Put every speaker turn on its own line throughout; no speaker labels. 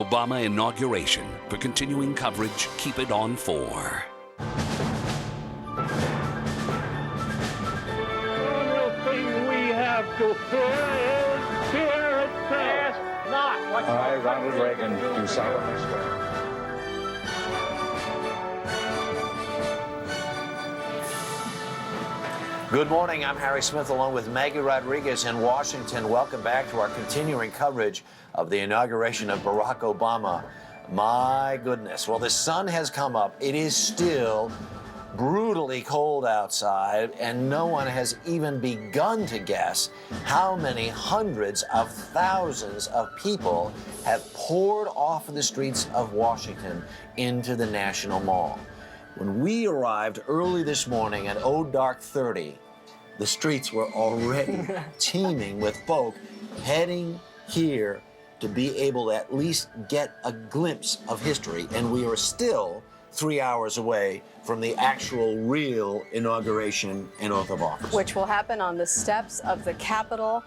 Obama inauguration. For continuing coverage, keep it on 4.
To fear is fear itself. Not what
I, Ronald Reagan, do solemnly swear.
Good morning. I'm Harry Smith along with Maggie Rodriguez in Washington. Welcome back to our continuing coverage of the inauguration of Barack Obama. My goodness. Well, the sun has come up. It is still brutally cold outside, and no one has even begun to guess how many hundreds of thousands of people have poured off the streets of Washington into the National Mall. When we arrived early this morning at dark 30, the streets were already teeming with folk heading here to be able to at least get a glimpse of history, and we are still 3 hours away from the actual real inauguration and oath of office.
Which will happen on the steps of the Capitol.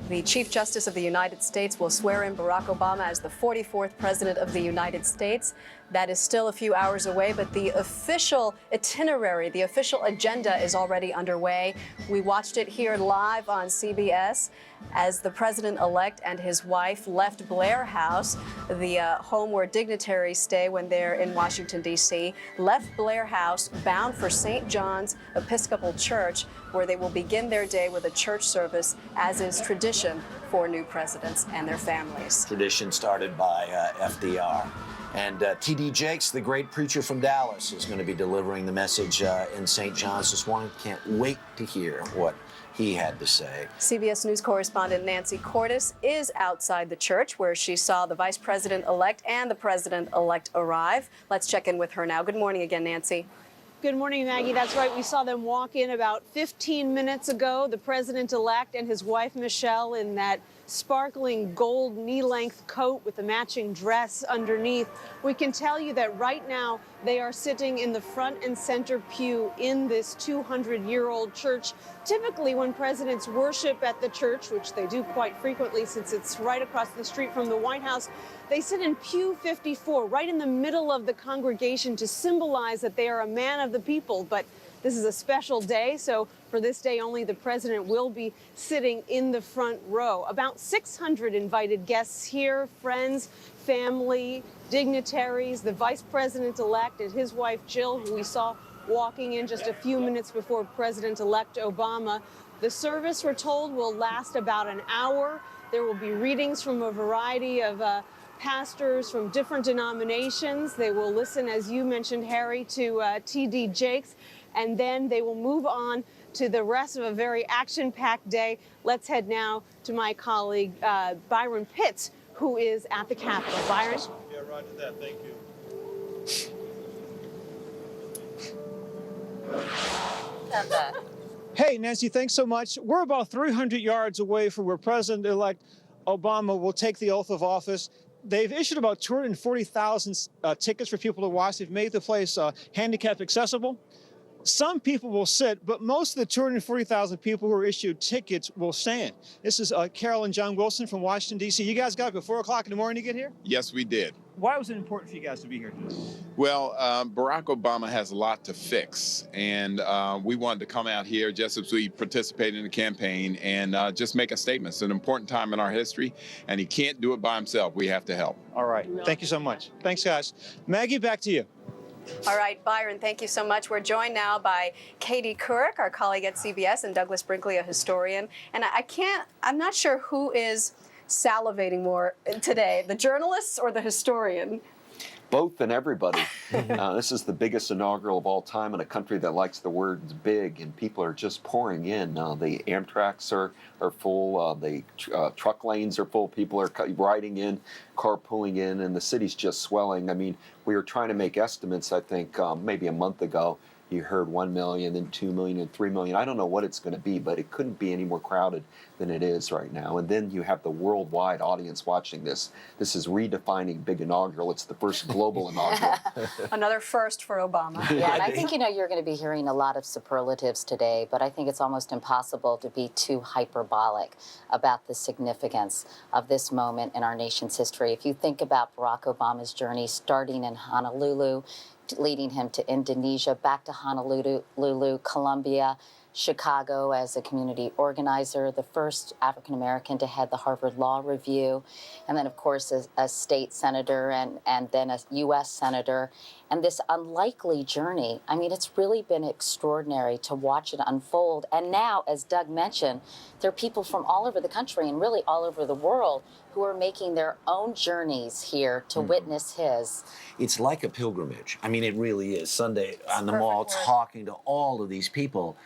The Chief Justice of the United States will swear in Barack Obama as the 44th President of the United States. That is still a few hours away, but the official itinerary, the official agenda is already underway. We watched it here live on CBS as the president-elect and his wife left Blair House, the home where dignitaries stay when they're in Washington, D.C., left Blair House bound for St. John's Episcopal Church, where they will begin their day with a church service, as is tradition for new presidents and their families.
Tradition started by FDR. And T.D. Jakes, the great preacher from Dallas, is going to be delivering the message in St. John's this morning. Can't wait to hear what he had to say.
CBS News correspondent Nancy Cordes is outside the church, where she saw the vice president-elect and the president-elect arrive. Let's check in with her now. Good morning again, Nancy.
Good morning, Maggie. That's right. We saw them walk in about 15 minutes ago, the president-elect and his wife, Michelle, in that sparkling gold knee-length coat with a matching dress underneath. We can tell you that right now they are sitting in the front and center pew in this 200-year-old church. Typically, when presidents worship at the church, which they do quite frequently since it's right across the street from the White House, they sit in pew 54, right in the middle of the congregation, to symbolize that they are a man of the people. But this is a special day, so for this day only, the president will be sitting in the front row. About 600 invited guests here, friends, family, dignitaries, the vice president-elect and his wife, Jill, who we saw walking in just a few minutes before President-elect Obama. The service, we're told, will last about an hour. There will be readings from a variety of pastors from different denominations. They will listen, as you mentioned, Harry, to T.D. Jakes, and then they will move on to the rest of a very action-packed day. Let's head now to my colleague, Byron Pitts, who is at the Capitol. Byron?
Yeah, roger that. Thank you.
Hey, Nancy, thanks so much. We're about 300 yards away from where President-elect Obama will take the oath of office. They've issued about 240,000 tickets for people to watch. They've made the place handicap accessible. Some people will sit, but most of the 240,000 people who are issued tickets will stand. This is Carol and John Wilson from Washington, D.C. You guys got up at 4 o'clock in the morning to get here?
Yes, we did.
Why was it important for you guys to be here today?
Well, Barack Obama has a lot to fix, and we wanted to come out here just as we participate in the campaign and just make a statement. It's an important time in our history, and he can't do it by himself. We have to help.
All right. Thank you so much. Thanks, guys. Maggie, back to you.
All right, Byron, thank you so much. We're joined now by Katie Couric, our colleague at CBS, and Douglas Brinkley, a historian. And I'm not sure who is salivating more today, the journalists or the historian?
Both and everybody. This is the biggest inaugural of all time in a country that likes the words big, and people are just pouring in. The Amtraks are full, the truck lanes are full, people are riding in, carpooling in, and the city's just swelling. I mean, we were trying to make estimates, I think, maybe a month ago. You heard 1 million, then 2 million, and 3 million. I don't know what it's going to be, but it couldn't be any more crowded than it is right now. And then you have the worldwide audience watching this. This is redefining big inaugural. It's the first global inaugural.
Another first for Obama.
Yeah, and I think, you're going to be hearing a lot of superlatives today, but I think it's almost impossible to be too hyperbolic about the significance of this moment in our nation's history. If you think about Barack Obama's journey starting in Honolulu, leading him to Indonesia, back to Honolulu, Colombia, Chicago as a community organizer, the first African-American to head the Harvard Law Review, and then, of course, a state senator and then a U.S. senator. And this unlikely journey, I mean, it's really been extraordinary to watch it unfold. And now, as Doug mentioned, there are people from all over the country and really all over the world who are making their own journeys here to witness his.
It's like a pilgrimage. I mean, it really is. Sunday on the mall, talking to all of these people.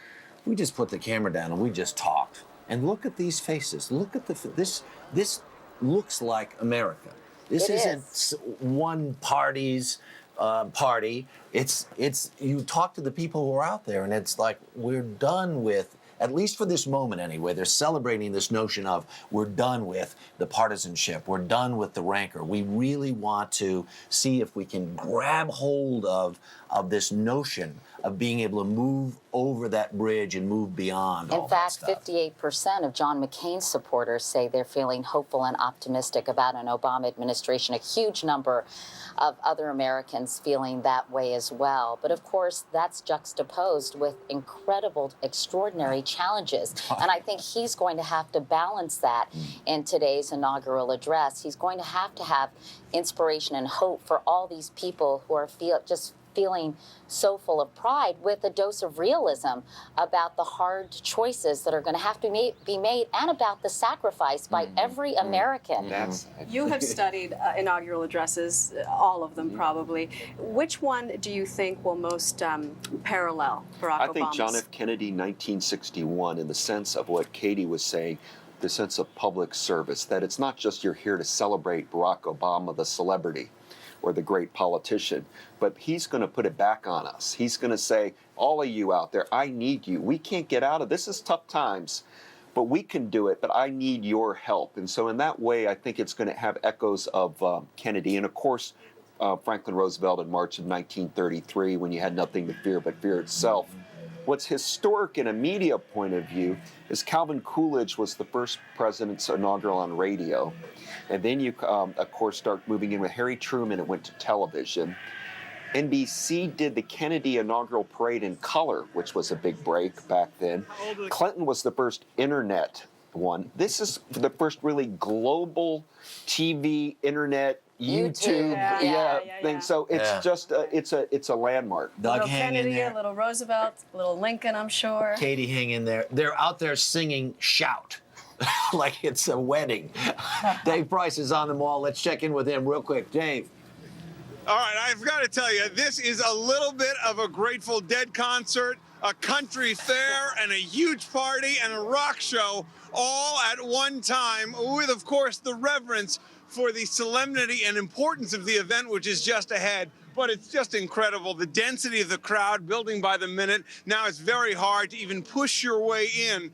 We just put the camera down and we just talked. And look at these faces. Look at this. This looks like America. This isn't one party's party. It's you talk to the people who are out there, and it's like we're done with. At least for this moment anyway, they're celebrating this notion of we're done with the partisanship, we're done with the rancor. We really want to see if we can grab hold of this notion of being able to move over that bridge and move beyond all that stuff.
In fact, 58% of John McCain's supporters say they're feeling hopeful and optimistic about an Obama administration, a huge number of other Americans feeling that way as well. But of course, that's juxtaposed with incredible, extraordinary challenges. And I think he's going to have to balance that in today's inaugural address. He's going to have inspiration and hope for all these people who are feeling so full of pride, with a dose of realism about the hard choices that are going to have to be made and about the sacrifice by every American.
You have studied inaugural addresses, all of them probably. Which one do you think will most parallel Barack Obama's?
I think John F. Kennedy, 1961, in the sense of what Katie was saying, the sense of public service, that it's not just you're here to celebrate Barack Obama, the celebrity, or the great politician, but he's going to put it back on us. He's going to say, all of you out there, I need you. We can't get out of this. Is tough times, but we can do it, but I need your help. And so in that way, I think it's going to have echoes of Kennedy. And of course, Franklin Roosevelt in March of 1933, when you had nothing to fear but fear itself. What's historic in a media point of view is Calvin Coolidge was the first president's inaugural on radio. And then you, of course, start moving in with Harry Truman. It went to television. NBC did the Kennedy inaugural parade in color, which was a big break back then. Clinton was the first internet one. This is the first really global TV, internet, YouTube thing. So it's just it's a landmark.
Doug, little Kennedy, a little Roosevelt, a little Lincoln, I'm sure.
Katie, hang in there. They're out there singing "Shout." Like it's a wedding. Dave Price is on the mall. Let's check in with him real quick. Dave.
All right, I've got to tell you, this is a little bit of a Grateful Dead concert, a country fair, and a huge party and a rock show all at one time, with, of course, the reverence for the solemnity and importance of the event, which is just ahead. But it's just incredible. The density of the crowd building by the minute. Now it's very hard to even push your way in.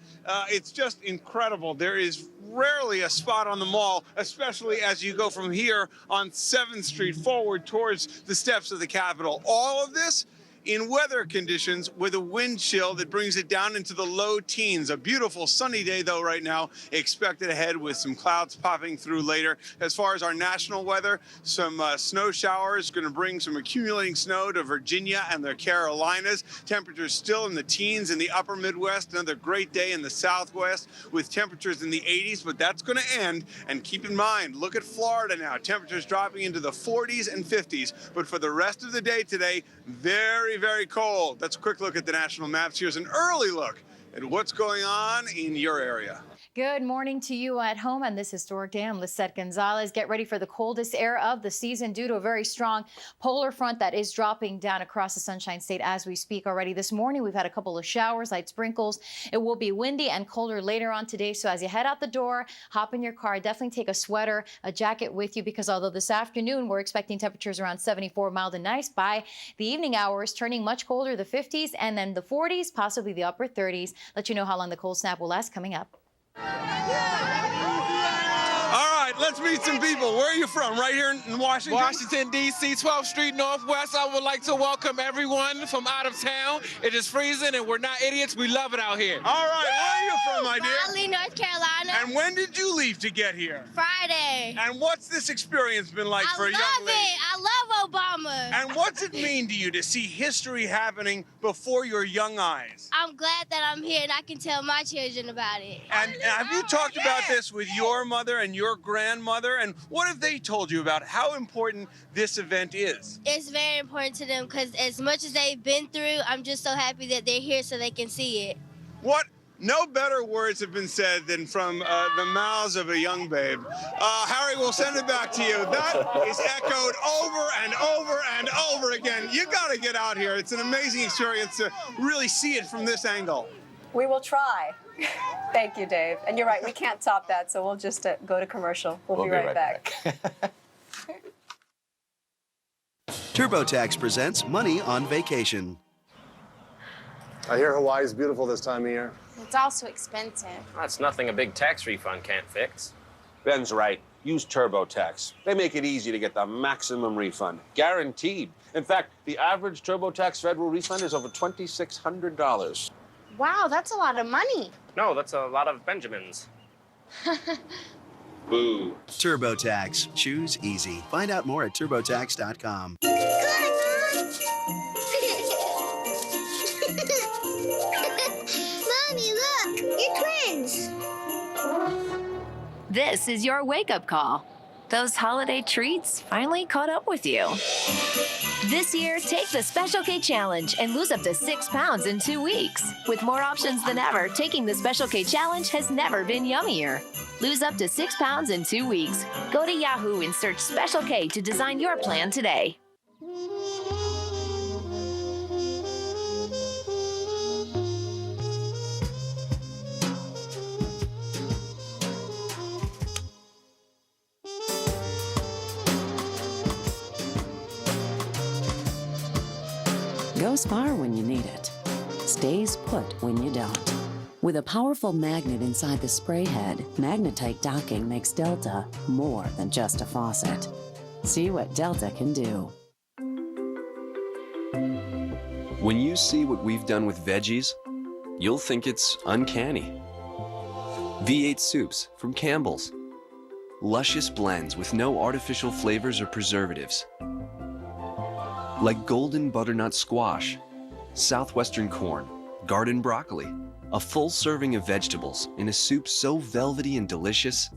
It's just incredible. There is rarely a spot on the mall, especially as you go from here on 7th Street forward towards the steps of the Capitol. All of this in weather conditions with a wind chill that brings it down into the low teens. A beautiful sunny day, though, right now, expected ahead with some clouds popping through later. As far as our national weather, some snow showers going to bring some accumulating snow to Virginia and the Carolinas. Temperatures still in the teens in the upper Midwest. Another great day in the Southwest with temperatures in the 80s, but that's going to end. And keep in mind, look at Florida now. Temperatures dropping into the 40s and 50s. But for the rest of the day today, very, very cold. That's a quick look at the national maps. Here's an early look at what's going on in your area.
Good morning to you at home on this historic day. I'm Lisette Gonzalez. Get ready for the coldest air of the season due to a very strong polar front that is dropping down across the Sunshine State as we speak already. This morning, we've had a couple of showers, light sprinkles. It will be windy and colder later on today. So as you head out the door, hop in your car, definitely take a sweater, a jacket with you, because although this afternoon we're expecting temperatures around 74, mild and nice, by the evening hours, turning much colder, the 50s and then the 40s, possibly the upper 30s. Let you know how long the cold snap will last coming up.
All right, let's meet some people. Where are you from? Right here in Washington?
Washington, D.C., 12th Street Northwest. I would like to welcome everyone from out of town. It is freezing, and we're not idiots. We love it out here.
All right, where are you from, my dear?
Raleigh, North Carolina.
And when did you leave to get here?
Friday.
And what's this experience been like for a young lady?
I love Obama.
And what's it mean to you to see history happening before your young eyes?
I'm glad that I'm here and I can tell my children about it.
And have you talked about this with your mother and your grandmother? And what have they told you about how important this event is?
It's very important to them because as much as they've been through, I'm just so happy that they're here so they can see it.
What? No better words have been said than from the mouths of a young babe. Harry, we'll send it back to you. That is echoed over and over and over again. You got to get out here. It's an amazing experience to really see it from this angle.
We will try. Thank you, Dave. And you're right, we can't top that, so we'll just go to commercial. We'll be right back.
TurboTax presents Money on Vacation.
I hear Hawaii's beautiful this time of year.
It's also expensive.
That's nothing a big tax refund can't fix.
Ben's right. Use TurboTax. They make it easy to get the maximum refund, guaranteed. In fact, the average TurboTax federal refund is over $2,600.
Wow, that's a lot of money.
No, that's a lot of Benjamins.
Boo.
TurboTax. Choose easy. Find out more at TurboTax.com.
Mommy, look! You're twins!
This is your wake-up call. Those holiday treats finally caught up with you. This year, take the Special K Challenge and lose up to 6 pounds in 2 weeks. With more options than ever, taking the Special K Challenge has never been yummier. Lose up to 6 pounds in 2 weeks. Go to Yahoo and search Special K to design your plan today.
Goes far when you need it. Stays put when you don't. With a powerful magnet inside the spray head, magnetite docking makes Delta more than just a faucet. See what Delta can do.
When you see what we've done with veggies, you'll think it's uncanny. V8 soups from Campbell's. Luscious blends with no artificial flavors or preservatives. Like golden butternut squash, southwestern corn, garden broccoli, a full serving of vegetables in a soup so velvety and delicious,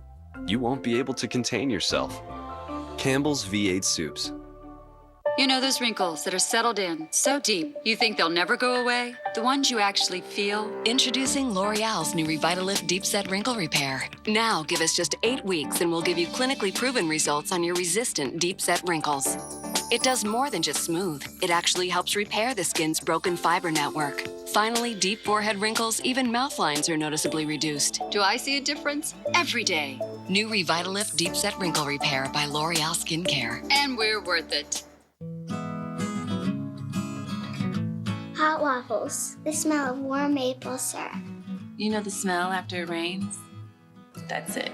you won't be able to contain yourself. Campbell's V8 soups.
You know those wrinkles that are settled in so deep you think they'll never go away? The ones you actually feel?
Introducing L'Oreal's new Revitalift Deep Set Wrinkle Repair.
Now give us just 8 weeks and we'll give you clinically proven results on your resistant deep set wrinkles. It does more than just smooth. It actually helps repair the skin's broken fiber network. Finally, deep forehead wrinkles, even mouth lines are noticeably reduced. Do I see a difference? Every day.
New Revitalift Deep Set Wrinkle Repair by L'Oreal Skincare.
And we're worth it.
Hot waffles. The smell of warm maple syrup.
You know the smell after it rains? That's it.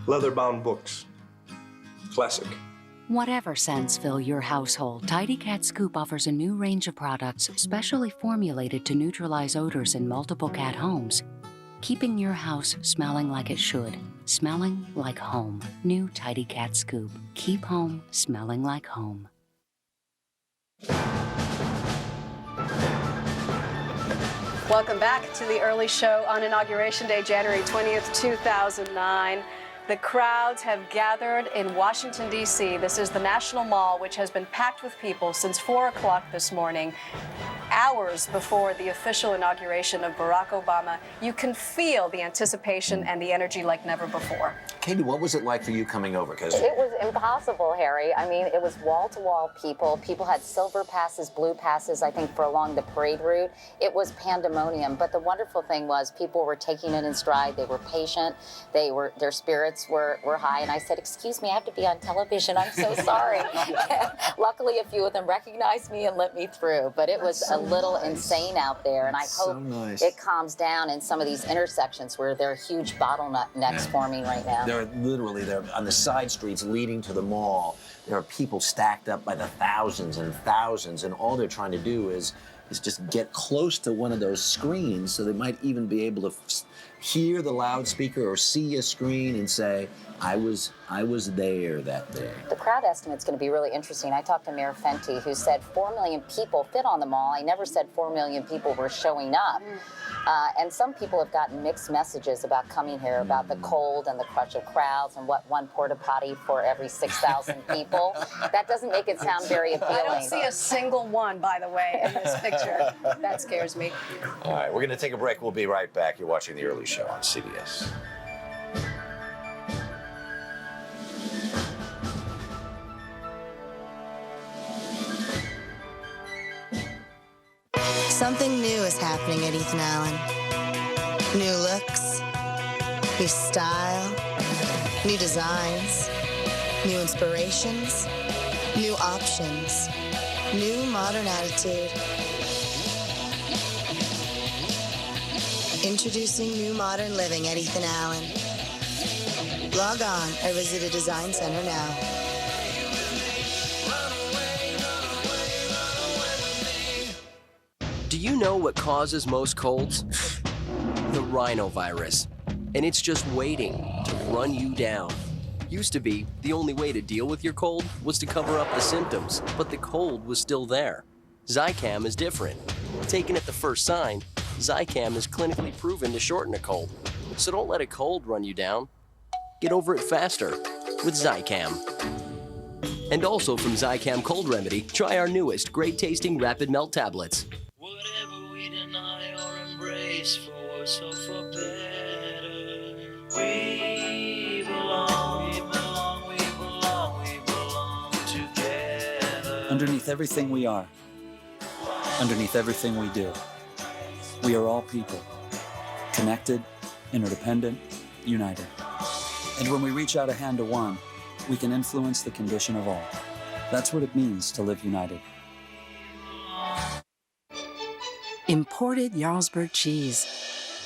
Leather-bound books. Classic.
Whatever scents fill your household, Tidy Cat Scoop offers a new range of products specially formulated to neutralize odors in multiple cat homes, keeping your house smelling like it should, smelling like home. New Tidy Cat Scoop. Keep home smelling like home.
Welcome back to the early show on Inauguration Day, January 20th, 2009. The crowds have gathered in Washington, D.C. This is the National Mall, which has been packed with people since 4 o'clock this morning. hours before the official inauguration of Barack Obama, you can feel the anticipation and the energy like never before.
Katie, what was it like for you coming over? Because
it was impossible, Harry. I mean, it was wall-to-wall people. People had silver passes, blue passes, I think, for along the parade route. It was pandemonium. But the wonderful thing was people were taking it in stride. They were patient. Their spirits were high. And I said, excuse me, I have to be on television. I'm so sorry. Luckily, a few of them recognized me and let me through. But it was a little insane out there. And I hope it calms down in some of these intersections where there are huge bottlenecks forming right now.
They're on the side streets leading to the mall. There are people stacked up by the thousands and thousands, and all they're trying to do is just get close to one of those screens so they might even be able to hear the loudspeaker or see a screen and say, I was there that day.
The crowd estimate's going to be really interesting. I talked to Mayor Fenty, who said 4 million people fit on the mall. I never said 4 million people were showing up. And some people have gotten mixed messages about coming here, about the cold and the crush of crowds and what one porta potty for every 6,000 people. That doesn't make it sound very appealing.
I don't see a single one, by the way, in this picture. That scares me.
All right, we're going to take a break. We'll be right back. You're watching The Early Show on CBS.
Something new is happening at Ethan Allen. New looks, new style, new designs, new inspirations, new options, new modern attitude. Introducing new modern living at Ethan Allen. Log on or visit a design center now.
Do you know what causes most colds? The rhinovirus. And it's just waiting to run you down. Used to be, the only way to deal with your cold was to cover up the symptoms, but the cold was still there. Zicam is different. Taken at the first sign, Zicam is clinically proven to shorten a cold. So don't let a cold run you down. Get over it faster with Zicam. And also from Zicam Cold Remedy, try our newest great-tasting Rapid Melt tablets.
We belong together. Underneath everything we are, underneath everything we do, we are all people, connected, interdependent, united. And when we reach out a hand to one, we can influence the condition of all. That's what it means to live united.
Imported Jarlsberg cheese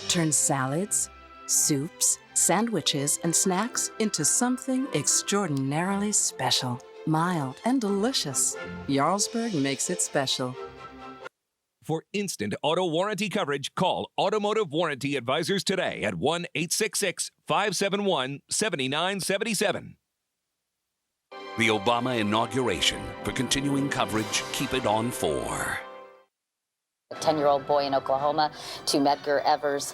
turns salads, soups, sandwiches, and snacks into something extraordinarily special, mild and delicious. Jarlsberg makes it special.
For instant auto warranty coverage, call Automotive Warranty Advisors today at 1-866-571-7977.
The Obama inauguration. For continuing coverage, keep it on 4.
A 10-year-old boy in Oklahoma to Medgar Evers'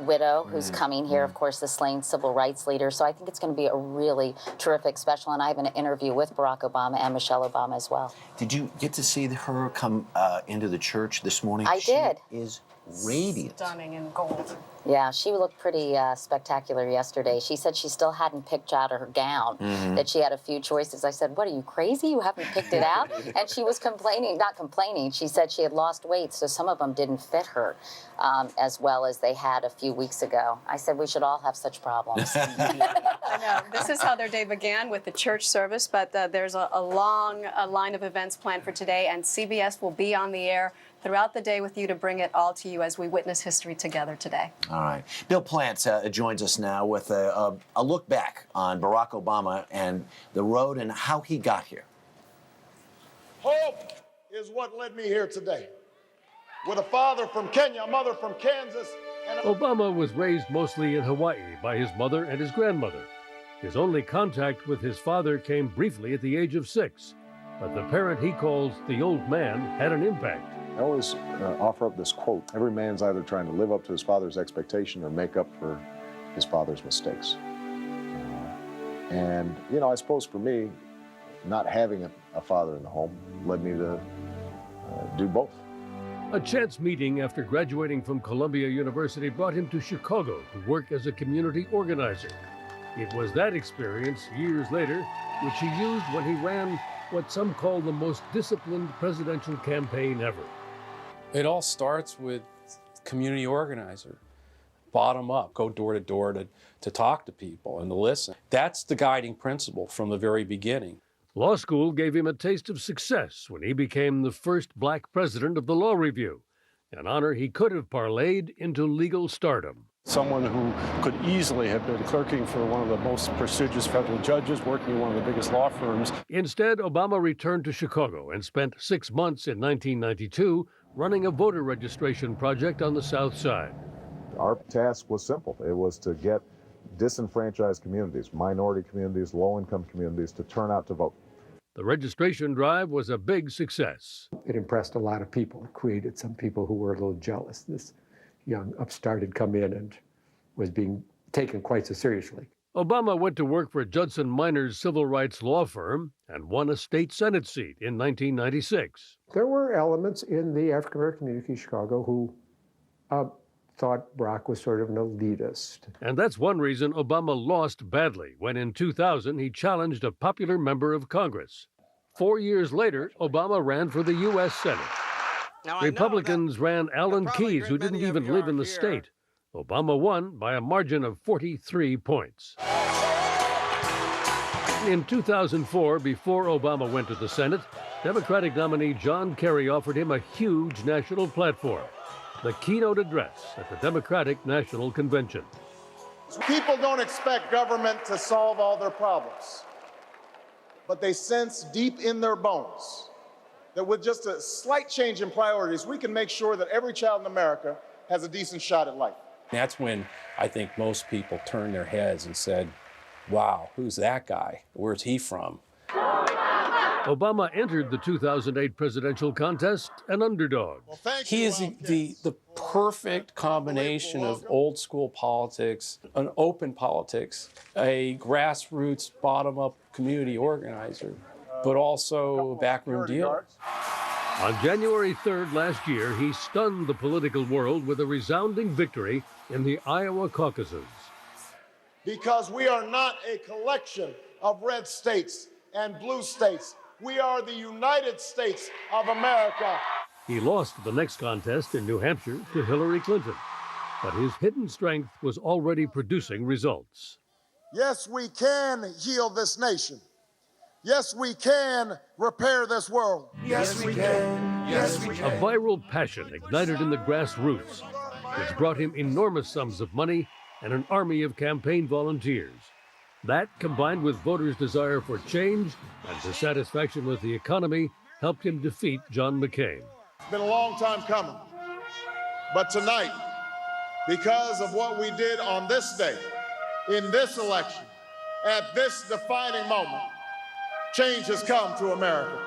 widow, who's coming here, of course, the slain civil rights leader. So I think it's going to be a really terrific special. And I have an interview with Barack Obama and Michelle Obama as well.
Did you get to see her come into the church this morning?
I did.
She is radiant.
Stunning in gold.
Yeah, she looked pretty spectacular yesterday. She said she still hadn't picked out her gown, that she had a few choices. I said, what, are you crazy? You haven't picked it out? And she was not complaining. She said she had lost weight, so some of them didn't fit her as well as they had a few weeks ago. I said, we should all have such problems.
I know. This is how their day began with the church service, but there's a long line of events planned for today, and CBS will be on the air throughout the day with you to bring it all to you as we witness history together today.
All right. Bill Plants joins us now with a look back on Barack Obama and the road and how he got here.
Hope is what led me here today. With a father from Kenya, a mother from Kansas, and
Obama was raised mostly in Hawaii by his mother and his grandmother. His only contact with his father came briefly at the age of 6, but the parent he calls the old man had an impact.
I always offer up this quote: every man's either trying to live up to his father's expectation or make up for his father's mistakes. And, you know, I suppose for me, not having a father in the home led me to do both.
A chance meeting after graduating from Columbia University brought him to Chicago to work as a community organizer. It was that experience, years later, which he used when he ran what some call the most disciplined presidential campaign ever.
It all starts with community organizer, bottom up, go door to door to talk to people and to listen. That's the guiding principle from the very beginning.
Law school gave him a taste of success when he became the first black president of the Law Review, an honor he could have parlayed into legal stardom.
Someone who could easily have been clerking for one of the most prestigious federal judges, working in one of the biggest law firms.
Instead, Obama returned to Chicago and spent 6 months in 1992 running a voter registration project on the South Side.
Our task was simple. It was to get disenfranchised communities, minority communities, low-income communities to turn out to vote.
The registration drive was a big success.
It impressed a lot of people. It created some people who were a little jealous. This young upstart had come in and was being taken quite so seriously.
Obama went to work for Judson Minor's civil rights law firm and won a state Senate seat in 1996.
There were elements in the African American community of Chicago who thought Barack was sort of an elitist.
And that's one reason Obama lost badly when in 2000 he challenged a popular member of Congress. 4 years later, Obama ran for the U.S. Senate. Republicans ran Alan Keyes, who didn't even live in the state. Obama won by a margin of 43 points. In 2004, before Obama went to the Senate, Democratic nominee John Kerry offered him a huge national platform, the keynote address at the Democratic National Convention.
People don't expect government to solve all their problems, but they sense deep in their bones that with just a slight change in priorities, we can make sure that every child in America has a decent shot at life.
That's when I think most people turned their heads and said, wow, who's that guy? Where's he from?
Obama entered the 2008 presidential contest an underdog.
He is the perfect combination of old school politics, an open politics, a grassroots bottom-up community organizer, but also a backroom deal.
On January 3rd last year, he stunned the political world with a resounding victory in the Iowa caucuses.
Because we are not a collection of red states and blue states. We are the United States of America.
He lost the next contest in New Hampshire to Hillary Clinton, but his hidden strength was already producing results.
Yes, we can heal this nation. Yes, we can repair this world.
Yes, we can. Yes, we can.
A viral passion ignited in the grassroots, which brought him enormous sums of money and an army of campaign volunteers. That, combined with voters' desire for change and dissatisfaction with the economy, helped him defeat John McCain.
It's been a long time coming. But tonight, because of what we did on this day, in this election, at this defining moment, change has come to America.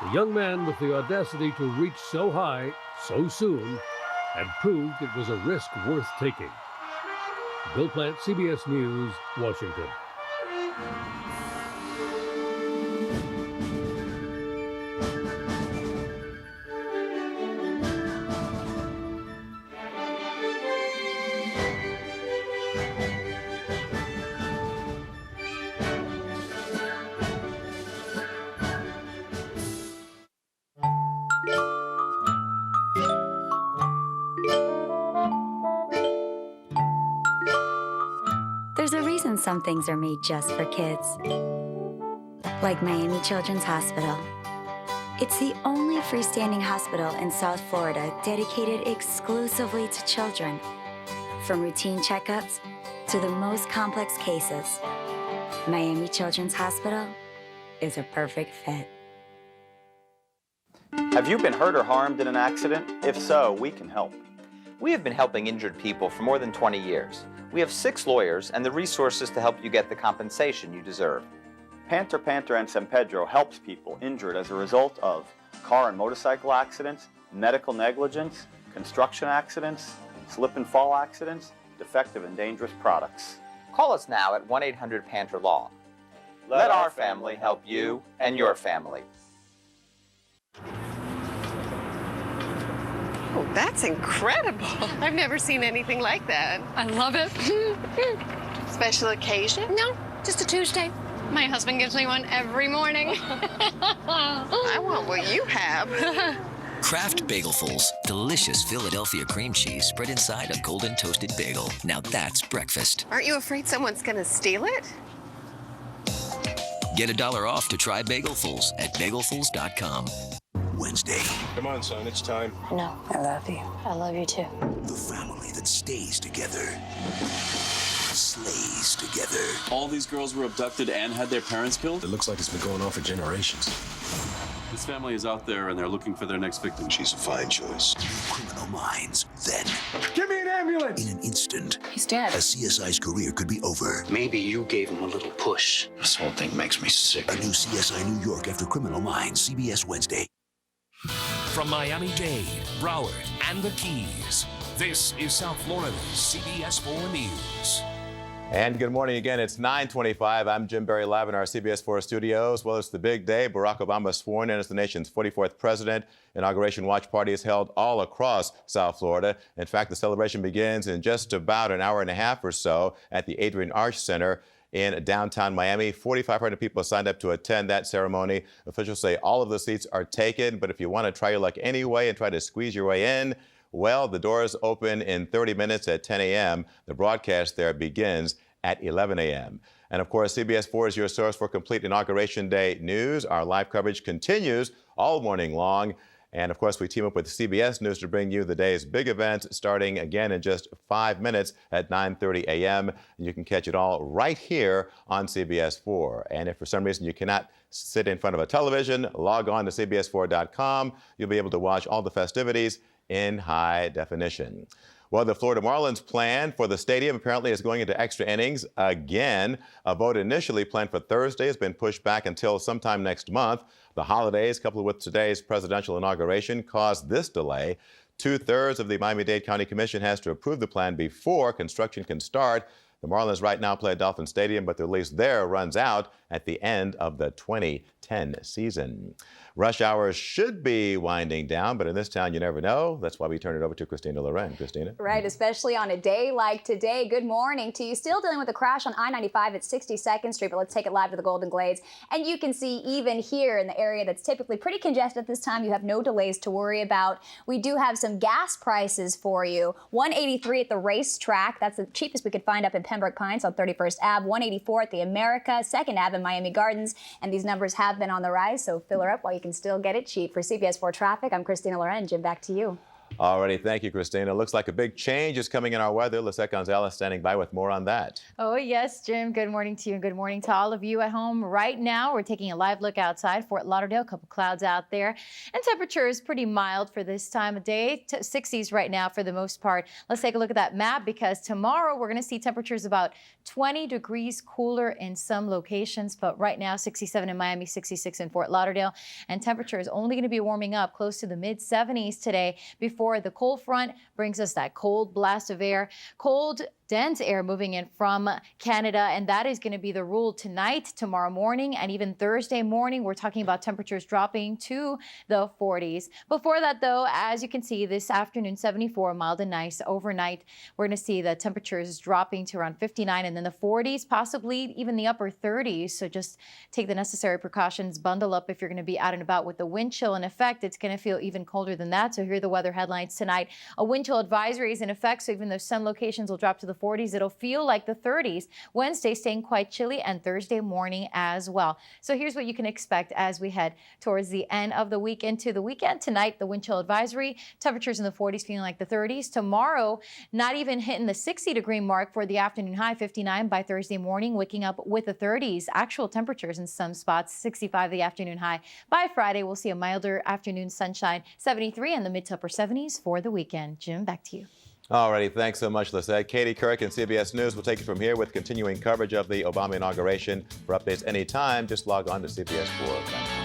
The young man with the audacity to reach so high, so soon, had proved it was a risk worth taking. Bill Plant, CBS News, Washington.
There's a reason some things are made just for kids. Like Miami Children's Hospital. It's the only freestanding hospital in South Florida dedicated exclusively to children. From routine checkups to the most complex cases, Miami Children's Hospital is a perfect fit.
Have you been hurt or harmed in an accident? If so, we can help. We have been helping injured people for more than 20 years. We have 6 lawyers and the resources to help you get the compensation you deserve. Panther and San Pedro helps people injured as a result of car and motorcycle accidents, medical negligence, construction accidents, slip and fall accidents, defective and dangerous products. Call us now at 1-800-PANTHER-LAW. Let our family help you and your family.
Oh, that's incredible. I've never seen anything like that.
I love it.
Special occasion?
No, just a Tuesday. My husband gives me one every morning.
I want what you have.
Kraft Bagelfuls. Delicious Philadelphia cream cheese spread inside a golden toasted bagel. Now that's breakfast.
Aren't you afraid someone's gonna steal it?
Get $1 off to try Bagelfuls at bagelfuls.com.
Wednesday.
Come on, son, it's time.
No, I love you. I love you too.
The family that stays together, slays together.
All these girls were abducted and had their parents killed?
It looks like it's been going on for generations.
This family is out there and they're looking for their next victim.
She's a fine choice.
Criminal Minds. Then,
Give me an ambulance!
in an instant,
He's dead.
a CSI's career could be over.
Maybe you gave him a little push. This whole thing makes me sick.
A new CSI New York after Criminal Minds. CBS Wednesday.
From Miami-Dade, Broward, and the Keys, this is South Florida's CBS 4 News.
And good morning again. It's 9:25. I'm Jim Barry live in our CBS 4 studios. Well, it's the big day. Barack Obama is sworn in as the nation's 44th president. Inauguration watch party is held all across South Florida. In fact, the celebration begins in just about an hour and a half or so at the Adrian Arch Center in downtown Miami. 4,500 people signed up to attend that ceremony. Officials say all of the seats are taken, but if you want to try your luck anyway and try to squeeze your way in, well, the doors open in 30 minutes at 10 a.m. The broadcast there begins at 11 a.m. And of course, CBS 4 is your source for complete Inauguration Day news. Our live coverage continues all morning long. And of course, we team up with CBS News to bring you the day's big events starting again in just 5 minutes at 9:30 a.m. You can catch it all right here on CBS 4. And if for some reason you cannot sit in front of a television, log on to CBS4.com. You'll be able to watch all the festivities in high definition. Well, the Florida Marlins plan for the stadium apparently is going into extra innings again. A vote initially planned for Thursday has been pushed back until sometime next month. The holidays, coupled with today's presidential inauguration, caused this delay. 2/3 of the Miami-Dade County Commission has to approve the plan before construction can start. The Marlins right now play at Dolphin Stadium, but their lease there runs out at the end of the 2010 season. Rush hours should be winding down, but in this town, you never know. That's why we turn it over to Christina Loren. Christina?
Right, especially on a day like today. Good morning to you. Still dealing with a crash on I-95 at 62nd Street, but let's take it live to the Golden Glades. And you can see even here in the area that's typically pretty congested at this time, you have no delays to worry about. We do have some gas prices for you. $183 at the racetrack. That's the cheapest we could find up in Pembroke Pines on 31st Ave. $184 at the America, 2nd Ave in Miami Gardens. And these numbers have been on the rise, so fill her up while you can still get it cheap. For CBS 4 Traffic, I'm Christina Loren. Jim, back to you.
Alrighty, thank you, Christina. Looks like a big change is coming in our weather. Lisette Gonzalez standing by with more on that.
Oh, yes, Jim. Good morning to you and good morning to all of you at home. Right now, we're taking a live look outside. Fort Lauderdale, a couple clouds out there. And temperature is pretty mild for this time of day. 60s right now for the most part. Let's take a look at that map because tomorrow we're going to see temperatures about 20 degrees cooler in some locations. But right now, 67 in Miami, 66 in Fort Lauderdale. And temperature is only going to be warming up close to the mid-70s today before the cold front brings us that cold blast of air, cold, dense air moving in from Canada, and that is going to be the rule tonight, tomorrow morning, and even Thursday morning. We're talking about temperatures dropping to the 40s. Before that, though, as you can see, this afternoon, 74, mild and nice. Overnight, we're going to see the temperatures dropping to around 59, and then the 40s, possibly even the upper 30s. So just take the necessary precautions, bundle up if you're going to be out and about with the wind chill in effect. It's going to feel even colder than that. So here are the weather headlines tonight. A wind chill advisory is in effect, so even though some locations will drop to the 40s, it'll feel like the 30s. Wednesday staying quite chilly, and Thursday morning as well. So here's what you can expect as we head towards the end of the week into the weekend. Tonight, the wind chill advisory, temperatures in the 40s feeling like the 30s. Tomorrow, not even hitting the 60-degree mark for the afternoon high, 59 by Thursday morning, waking up with the 30s. Actual temperatures in some spots, 65 the afternoon high. By Friday, we'll see a milder afternoon sunshine, 73 and the mid to upper 70s for the weekend. Jim, back to you.
Alrighty, thanks so much, Lisette. Katie Kirk and CBS News will take it from here with continuing coverage of the Obama inauguration. For updates anytime, just log on to CBS4.